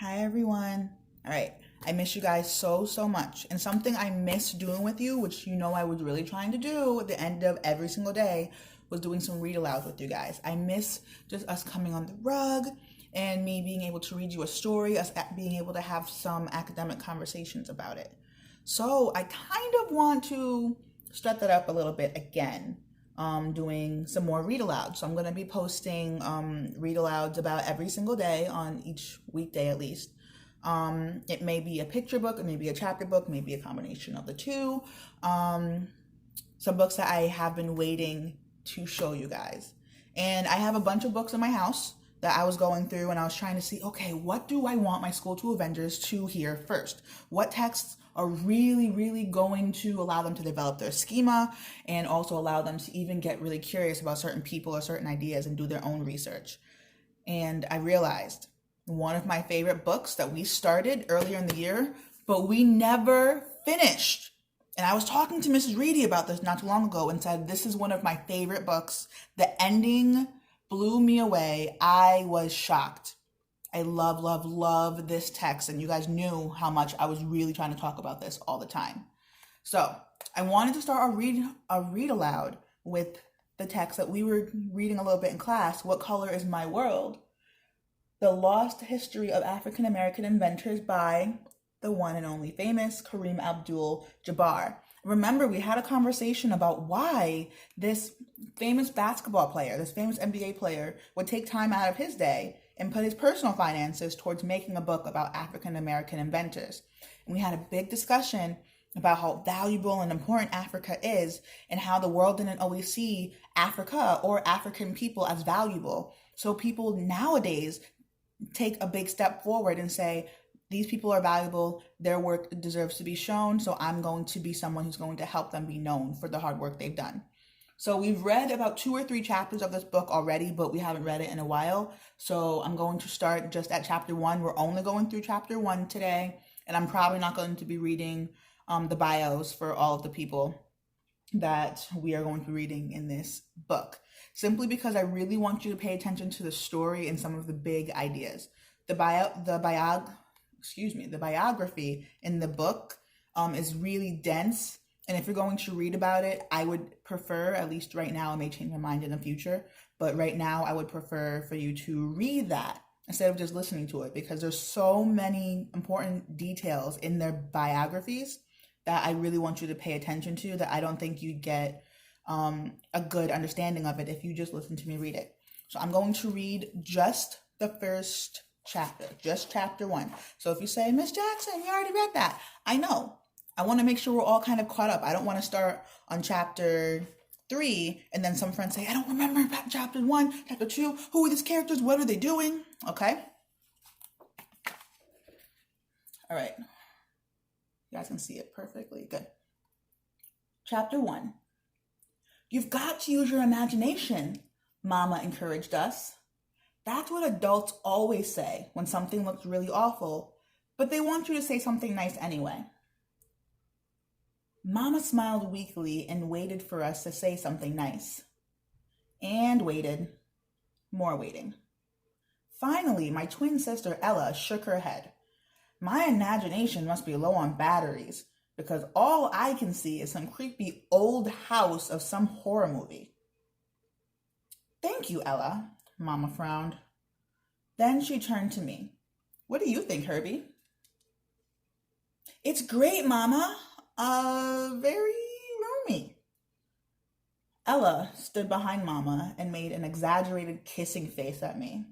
Hi everyone. All right. I miss you guys so much. And something I miss doing with you, which I was really trying to do at the end of every single day, was doing some read alouds with you guys. I miss just us coming on the rug and me being able to read you a story, us being able to have some academic conversations about it. So I kind of want to step that up a little bit again, doing some more read alouds. So I'm going to be posting read alouds about every single day on each weekday at least. It may be a picture book, it may be a chapter book, maybe a combination of the two. Some books that I have been waiting to show you guys. And I have a bunch of books in my house that I was going through and I was trying to see, okay, what do I want my School to Avengers to hear first? What texts are really going to allow them to develop their schema and also allow them to even get really curious about certain people or certain ideas and do their own research? And I realized one of my favorite books that we started earlier in the year, but we never finished. And I was talking to Mrs. Reedy about this not too long ago and said, this is one of my favorite books. The ending blew me away. I was shocked. I love this text. And you guys knew how much I was really trying to talk about this all the time. So I wanted to start a read aloud with the text that we were reading a little bit in class, What Color is My World? The Lost History of African American Inventors by the one and only famous Kareem Abdul Jabbar. Remember, we had a conversation about why this famous basketball player, this famous NBA player, would take time out of his day and put his personal finances towards making a book about African American inventors. And we had a big discussion about how valuable and important Africa is and how the world didn't always see Africa or African people as valuable. So people nowadays take a big step forward and say, these people are valuable, their work deserves to be shown, so I'm going to be someone who's going to help them be known for the hard work they've done. So we've read about 2 or 3 chapters of this book already, but we haven't read it in a while. So I'm going to start just at chapter 1. We're only going through chapter 1 today, and I'm probably not going to be reading the bios for all of the people that we are going to be reading in this book, simply because I really want you to pay attention to the story and some of the big ideas. The biography in the book is really dense, and if you're going to read about it, I would prefer, at least right now, I may change my mind in the future, but right now I would prefer for you to read that instead of just listening to it, because there's so many important details in their biographies that I really want you to pay attention to, that I don't think you'd get a good understanding of it if you just listen to me read it. So I'm going to read just the first chapter, just chapter 1. So if you say, Miss Jackson, you already read that. I know. I want to make sure we're all kind of caught up. I don't want to start on chapter 3 and then some friends say, I don't remember chapter 1, chapter 2. Who are these characters? What are they doing? Okay. All right. You guys can see it perfectly. Good. Chapter 1. You've got to use your imagination, Mama encouraged us. That's what adults always say when something looks really awful, but they want you to say something nice anyway. Mama smiled weakly and waited for us to say something nice. And waited. More waiting. Finally, my twin sister Ella shook her head. My imagination must be low on batteries, because all I can see is some creepy old house of some horror movie. Thank you, Ella, Mama frowned. Then she turned to me. What do you think, Herbie? It's great, Mama. Very roomy. Ella stood behind Mama and made an exaggerated kissing face at me.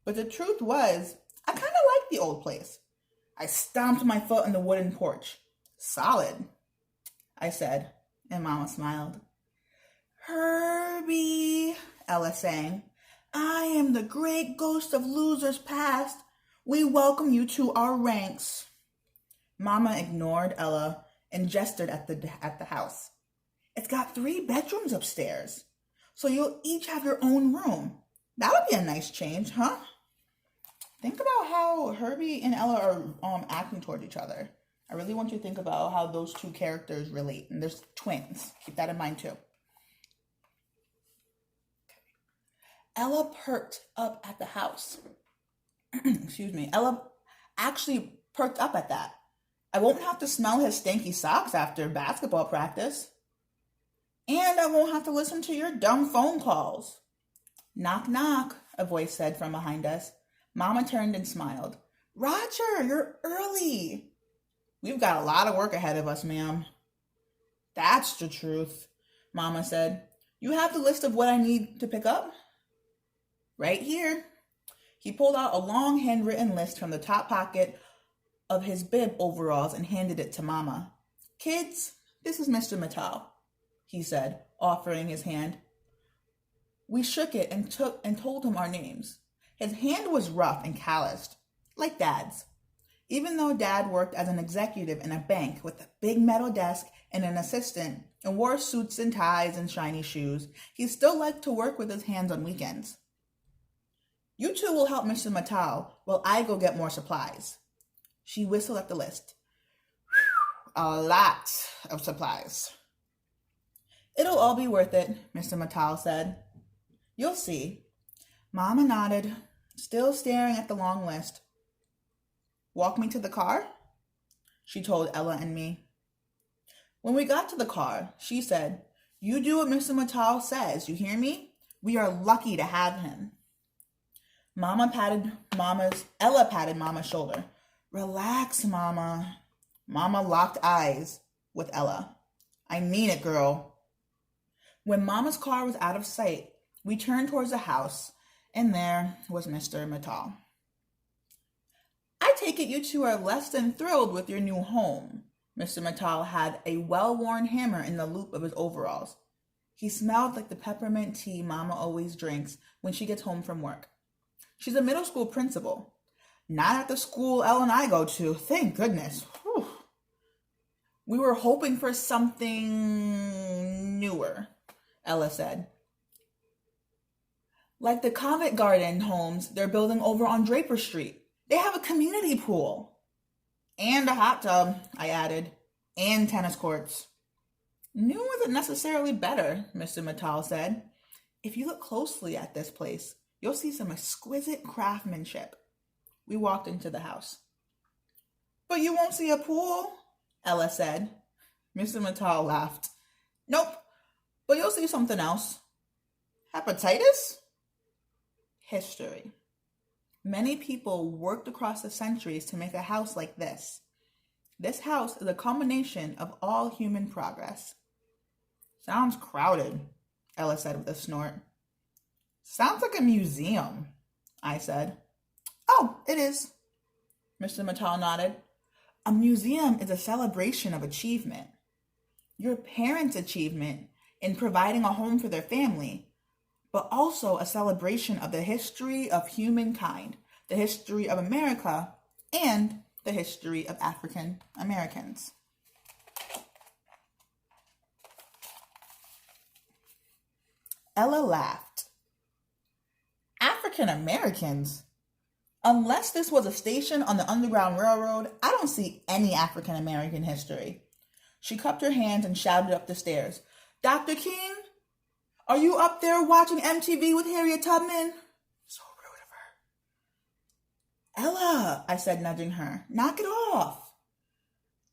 But the truth was, I kind of liked the old place. I stomped my foot on the wooden porch. Solid, I said, and Mama smiled. Herbie, Ella sang, I am the great ghost of losers past. We welcome you to our ranks. Mama ignored Ella and gestured at the house. It's got 3 bedrooms upstairs, so you'll each have your own room. That would be a nice change, huh? Think about how Herbie and Ella are acting toward each other. I really want you to think about how those 2 characters relate. And there's twins. Keep that in mind too. Ella perked up at the house. Excuse me. Ella actually perked up at that. I won't have to smell his stinky socks after basketball practice. And I won't have to listen to your dumb phone calls. Knock, knock, a voice said from behind us. Mama turned and smiled. Roger, you're early. We've got a lot of work ahead of us, ma'am. That's the truth, Mama said. You have the list of what I need to pick up? Right here. He pulled out a long handwritten list from the top pocket of his bib overalls and handed it to Mama. Kids, this is Mr. Mattel, he said, offering his hand. We shook it and told him our names. His hand was rough and calloused, like Dad's. Even though Dad worked as an executive in a bank with a big metal desk and an assistant and wore suits and ties and shiny shoes, he still liked to work with his hands on weekends. You two will help Mr. Mattel while I go get more supplies. She whistled at the list. A lot of supplies. It'll all be worth it, Mr. Mattel said. You'll see. Mama nodded, still staring at the long list. Walk me to the car? She told Ella and me. When we got to the car, she said, You do what Mr. Mattel says, you hear me? We are lucky to have him. Ella patted Mama's shoulder. Relax, Mama. Mama locked eyes with Ella. I mean it, girl. When Mama's car was out of sight, we turned towards the house, and there was Mr. Mattel. I take it you two are less than thrilled with your new home. Mr. Mattel had a well-worn hammer in the loop of his overalls. He smelled like the peppermint tea Mama always drinks when she gets home from work. She's a middle school principal. Not at the school Elle and I go to, thank goodness. Whew. We were hoping for something newer, Ella said. Like the Covent Garden homes they're building over on Draper Street. They have a community pool. And a hot tub, I added. And tennis courts. New isn't necessarily better, Mr. Mattel said. If you look closely at this place, you'll see some exquisite craftsmanship. We walked into the house. But you won't see a pool, Ella said. Mr. Mattel laughed. Nope, but you'll see something else. Hepatitis? History. Many people worked across the centuries to make a house like this. This house is a culmination of all human progress. Sounds crowded, Ella said with a snort. Sounds like a museum, I said. Oh, it is, Mr. Mattel nodded. A museum is a celebration of achievement. Your parents' achievement in providing a home for their family, but also a celebration of the history of humankind, the history of America, and the history of African Americans. Ella laughed. African Americans? Unless this was a station on the Underground Railroad, I don't see any African American history. She cupped her hands and shouted up the stairs. Dr. King? Are you up there watching MTV with Harriet Tubman? So rude of her. Ella, I said, nudging her. Knock it off.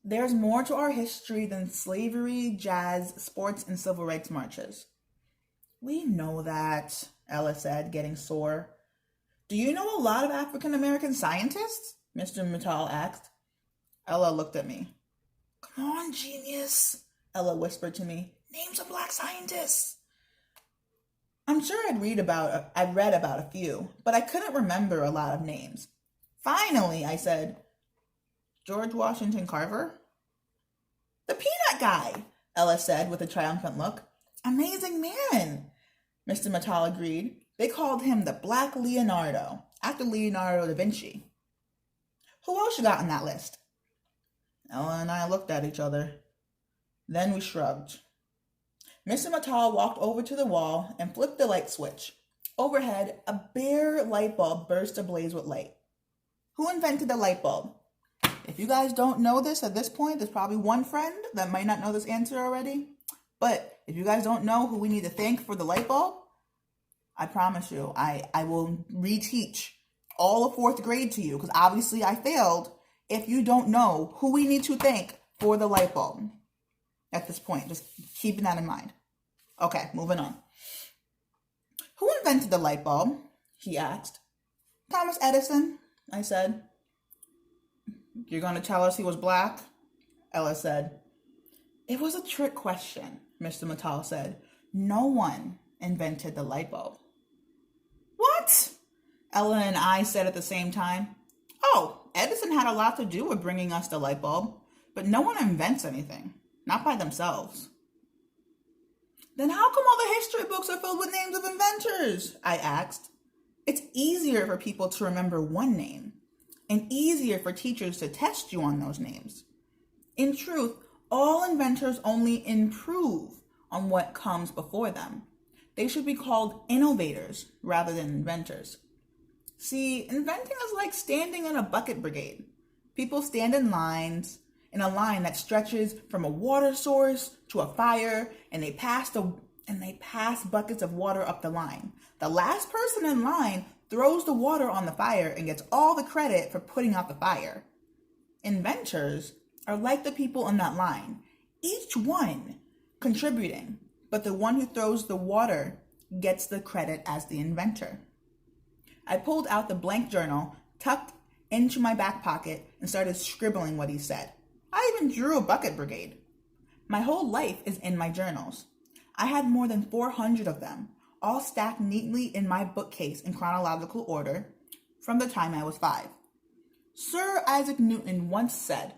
There's more to our history than slavery, jazz, sports, and civil rights marches. We know that, Ella said, getting sore. Do you know a lot of African American scientists? Mr. Mattel asked. Ella looked at me. Come on, genius, Ella whispered to me. Name some black scientists. I'm sure I'd read about a few, but I couldn't remember a lot of names. Finally, I said, George Washington Carver? The peanut guy, Ella said with a triumphant look. Amazing man, Mr. Mattel agreed. They called him the Black Leonardo, after Leonardo da Vinci. Who else you got on that list? Ella and I looked at each other. Then we shrugged. Mr. Mattel walked over to the wall and flipped the light switch. Overhead, a bare light bulb burst ablaze with light. Who invented the light bulb? If you guys don't know this at this point, there's probably one friend that might not know this answer already. But if you guys don't know who we need to thank for the light bulb, I promise you, I will reteach all of fourth grade to you, because obviously I failed, if you don't know who we need to thank for the light bulb at this point. Just keeping that in mind. Okay, moving on. Who invented the light bulb? He asked. Thomas Edison, I said. You're going to tell us he was black? Ella said. It was a trick question, Mr. Mattal said. No one invented the light bulb. What? Ella and I said at the same time. Oh, Edison had a lot to do with bringing us the light bulb, but no one invents anything, not by themselves. Then how come all the history books are filled with names of inventors? I asked. It's easier for people to remember one name, and easier for teachers to test you on those names. In truth, all inventors only improve on what comes before them. They should be called innovators rather than inventors. See, inventing is like standing in a bucket brigade. People stand in lines, in a line that stretches from a water source to a fire, and they pass buckets of water up the line. The last person in line throws the water on the fire and gets all the credit for putting out the fire. Inventors are like the people in that line, each one contributing, but the one who throws the water gets the credit as the inventor. I pulled out the blank journal, tucked into my back pocket, and started scribbling what he said. I even drew a bucket brigade. My whole life is in my journals. I had more than 400 of them, all stacked neatly in my bookcase in chronological order from the time I was 5. Sir Isaac Newton once said,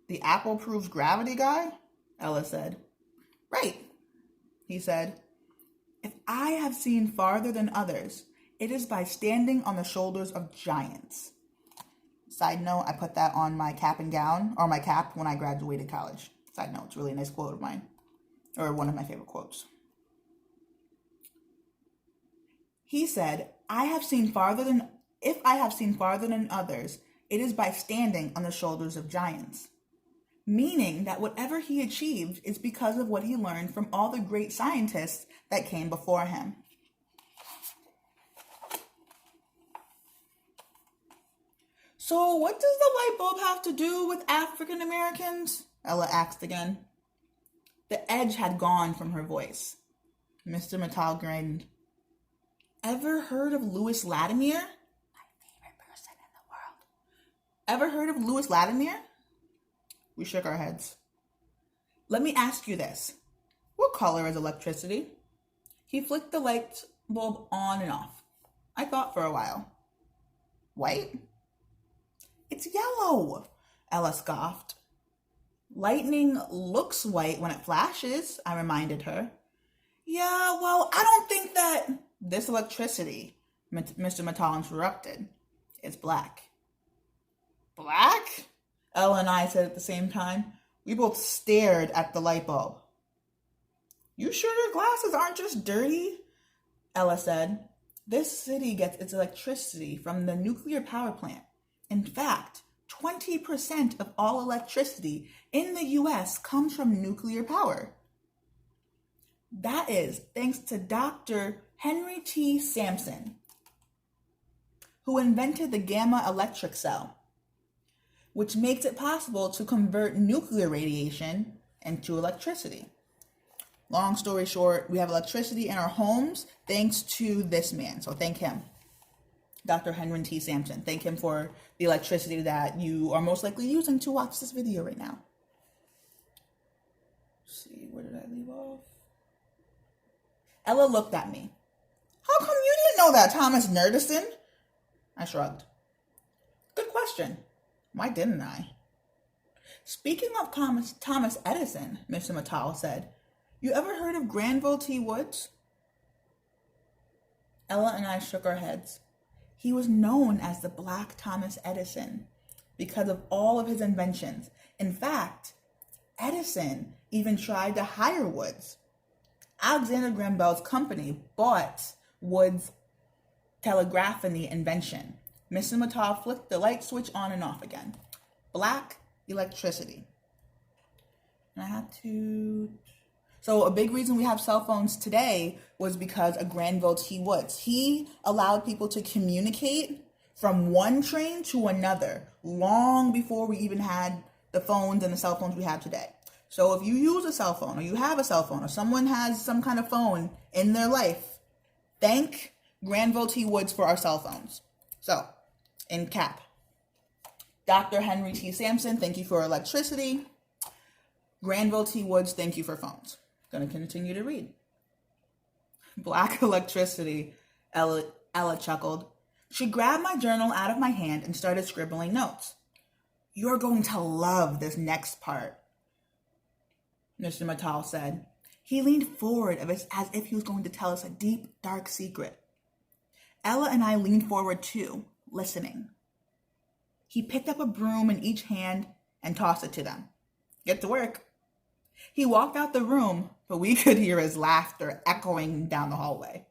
"The apple proves gravity, guy?" Ella said. Right, he said. If I have seen farther than others, it is by standing on the shoulders of giants. Side note, I put that on my cap and gown, or my cap, when I graduated college. Side note, it's a really nice quote of mine, or one of my favorite quotes. He said, if I have seen farther than others, it is by standing on the shoulders of giants. Meaning that whatever he achieved is because of what he learned from all the great scientists that came before him. So what does the light bulb have to do with African Americans? Ella asked again. The edge had gone from her voice. Mr. Mattal grinned. Ever heard of Louis Latimer? My favorite person in the world. Ever heard of Louis Latimer? We shook our heads. Let me ask you this. What color is electricity? He flicked the light bulb on and off. I thought for a while. White? It's yellow, Ella scoffed. Lightning looks white when it flashes, I reminded her. Yeah, well, I don't think that... This electricity, Mr. Mattal interrupted, is black. Black? Ella and I said at the same time. We both stared at the light bulb. You sure your glasses aren't just dirty? Ella said. This city gets its electricity from the nuclear power plant. In fact, 20% of all electricity in the U.S. comes from nuclear power. That is thanks to Dr. Henry T. Sampson, who invented the gamma electric cell, which makes it possible to convert nuclear radiation into electricity. Long story short, we have electricity in our homes thanks to this man. So thank him, Dr. Henry T. Sampson. Thank him for the electricity that you are most likely using to watch this video right now. Let's see, where did I leave off? Ella looked at me. How come you didn't know that, Thomas Nerdison? I shrugged. Good question. Why didn't I? Speaking of Thomas Edison, Mr. Mattal said, you ever heard of Granville T. Woods? Ella and I shook our heads. He was known as the Black Thomas Edison because of all of his inventions. In fact, Edison even tried to hire Woods. Alexander Graham Bell's company bought Woods' telegraphy invention. Mr. Mattal flicked the light switch on and off again. Black electricity. And I had to... So a big reason we have cell phones today was because of Granville T. Woods. He allowed people to communicate from one train to another, long before we even had the phones and the cell phones we have today. So if you use a cell phone, or you have a cell phone, or someone has some kind of phone in their life, thank Granville T. Woods for our cell phones. So, in cap, Dr. Henry T. Sampson, thank you for electricity. Granville T. Woods, thank you for phones. Gonna continue to read. Black electricity, Ella chuckled. She grabbed my journal out of my hand and started scribbling notes. You're going to love this next part, Mr. Mattal said. He leaned forward as if he was going to tell us a deep, dark secret. Ella and I leaned forward too, listening. He picked up a broom in each hand and tossed it to them. Get to work. He walked out the room, but we could hear his laughter echoing down the hallway.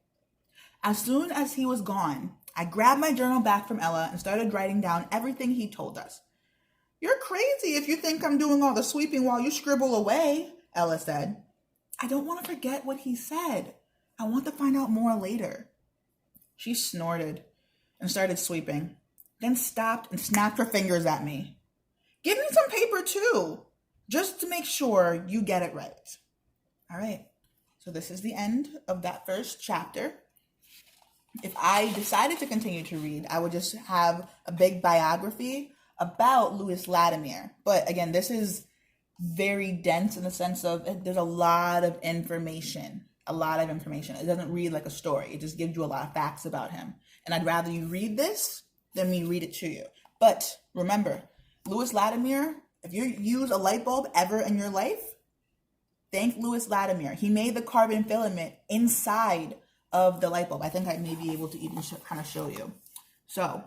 As soon as he was gone, I grabbed my journal back from Ella and started writing down everything he told us. You're crazy if you think I'm doing all the sweeping while you scribble away, Ella said. I don't want to forget what he said. I want to find out more later. She snorted and started sweeping, then stopped and snapped her fingers at me. Give me some paper too, just to make sure you get it right. All right, so this is the end of that first chapter. If I decided to continue to read, I would just have a big biography about Louis Latimer. But again, this is very dense in the sense of there's a lot of information. It doesn't read like a story. It just gives you a lot of facts about him. And I'd rather you read this than me read it to you. But remember, Louis Latimer, if you use a light bulb ever in your life, thank Louis Latimer. He made the carbon filament inside of the light bulb. I think I may be able to even kind of show you. So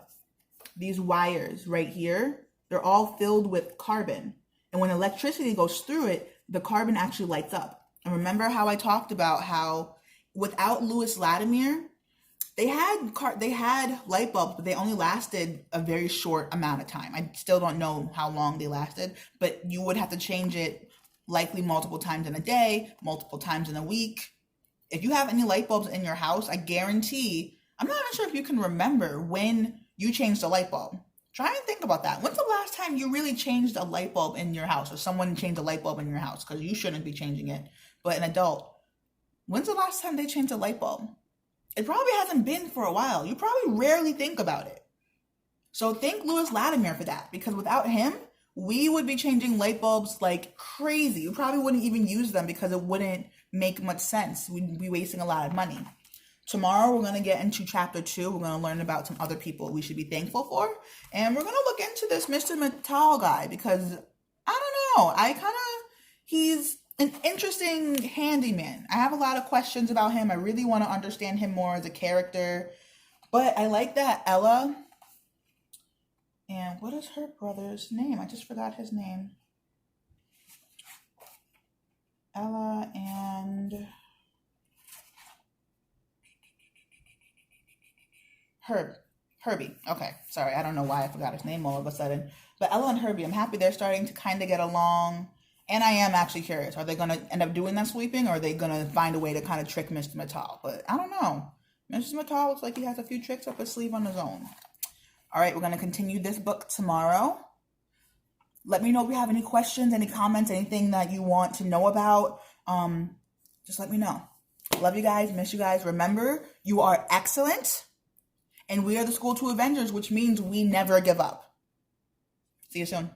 these wires right here, they're all filled with carbon. And when electricity goes through it, the carbon actually lights up. And remember how I talked about how without Louis Latimer, they had light bulbs, but they only lasted a very short amount of time. I still don't know how long they lasted, but you would have to change it likely multiple times in a day, multiple times in a week. If you have any light bulbs in your house, I guarantee, I'm not even sure if you can remember when you changed a light bulb. Try and think about that. When's the last time you really changed a light bulb in your house, or someone changed a light bulb in your house? Because you shouldn't be changing it. But an adult, when's the last time they changed a light bulb? It probably hasn't been for a while. You probably rarely think about it. So thank Louis Latimer for that, because without him, we would be changing light bulbs like crazy. You probably wouldn't even use them because it wouldn't make much sense. We'd be wasting a lot of money. Tomorrow, we're going to get into chapter 2. We're going to learn about some other people we should be thankful for. And we're going to look into this Mr. Mattal guy because, I don't know, he's an interesting handyman. I have a lot of questions about him. I really want to understand him more as a character. But I like that Ella, and what is her brother's name? I just forgot his name. Ella and Herbie. Okay, sorry, I don't know why I forgot his name all of a sudden. But Ella and Herbie, I'm happy they're starting to kind of get along. And I am actually curious, are they going to end up doing that sweeping, or are they going to find a way to kind of trick Mr. Mattal? But I don't know. Mr. Mattal looks like he has a few tricks up his sleeve on his own. All right, we're going to continue this book tomorrow. Let me know if you have any questions, any comments, anything that you want to know about. Just let me know. Love you guys. Miss you guys. Remember, you are excellent. And we are the School 2 Avengers, which means we never give up. See you soon.